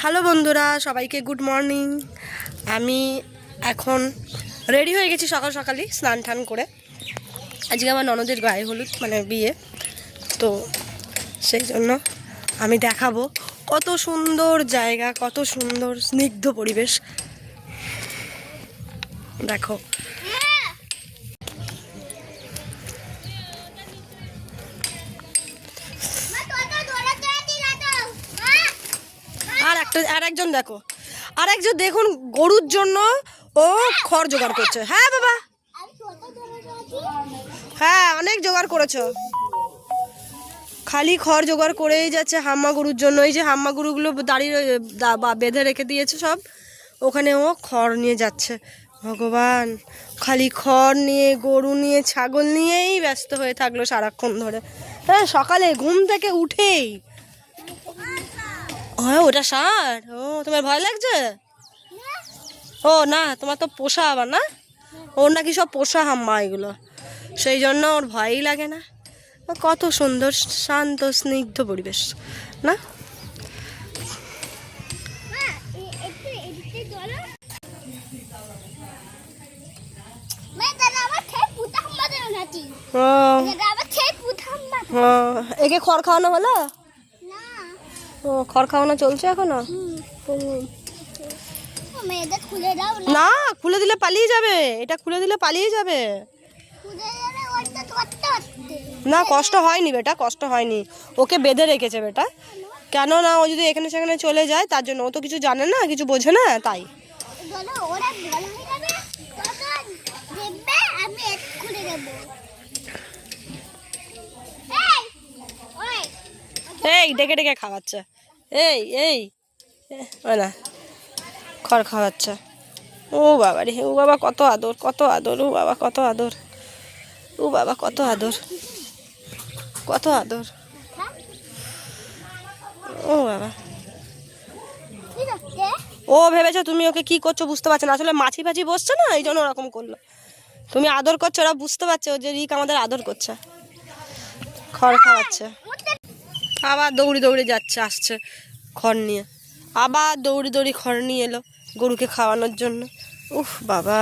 Hello বন্ধুরা, সবাইকে good morning. আমি এখন রেডি হয়ে গেছি সকাল সকালই স্নান টান করে। আজকে আমার ননদের গায়ে হলুদ মানে বিয়ে, তো সেই জন্য আমি দেখাবো কত সুন্দর জায়গা, কত সুন্দর স্নিগ্ধ পরিবেশ। দেখো আর একজন দেখো, আর একজন দেখুন গরুর জন্য ও খড় জোগাড় করছে। হ্যাঁ বাবা, হ্যাঁ অনেক জোগাড় করেছো, খালি খড় জোগাড় করেই যাচ্ছে হাম্মা গরুর জন্য। এই যে হাম্মা গরুগুলো দাঁড়িয়ে বেঁধে রেখে দিয়েছে সব, ওখানে ও খড় নিয়ে যাচ্ছে। ভগবান, খালি খড় নিয়ে, গরু নিয়ে, ছাগল নিয়েই ব্যস্ত হয়ে থাকলো সারাক্ষণ ধরে। হ্যাঁ, সকালে ঘুম থেকে উঠেই। হ্যাঁ ওটা ষাঁড়। ও তোমার ভয় লাগছে? ও না, তোমার তো পোষা আবার না, ওর নাকি সব পোষা হাম্মা এগুলো, সেই জন্য ওর ভয়ই লাগে না। কত সুন্দর শান্ত স্নিগ্ধ পরিবেশ না? একে খড় খাওয়ানো হলো? ও খড় খাওয়ানো চলছে এখনো? না, খুলে দিলে পালিয়ে যাবে, এটা খুলে দিলে পালিয়ে যাবে। না কষ্ট হয়নি বেটা, কষ্ট হয়নি, ওকে বেঁধে রেখেছে বেটা। কেন না, ও যদি এখানে সেখানে চলে যায় তার জন্য, ও তো কিছু জানে না, কিছু বোঝে না, তাই। এই ডেকে ডেকে খাওয়াচ্ছে, এই এই না খড় খাওয়াচ্ছে। ও বাবা রে, ও বাবা কত আদর, কত আদর, ও বাবা কত আদর, ও বাবা কত আদর, কত আদর, ও বাবা। ও ভেবেছো তুমি ওকে কি করছো বুঝতে পারছো না, আসলে মাছি ফাছি বসছে না, এই জন্য ওরকম করলো। তুমি আদর করছো, ওরা বুঝতে পারছো যে রিক আমাদের আদর করছে, খড় খাওয়াচ্ছে। আবার দৌড়ি দৌড়ি যাচ্ছে, আসছে খড় নিয়ে, আবার দৌড়ি দৌড়ি খড় নিয়ে এলো গরুকে খাওয়ানোর জন্য। উফ বাবা,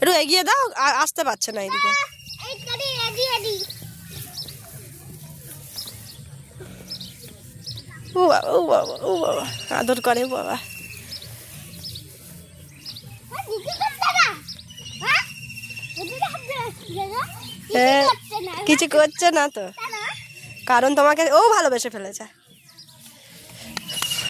একটু এগিয়ে দাও, আসতে পারছে না এদিকে। ও বাবা, ও বাবা, ও বাবা, আদর করে বাবা। কিছু করছে না তো, কারণ তোমাকে ও ভালোবেসে ফেলেছে।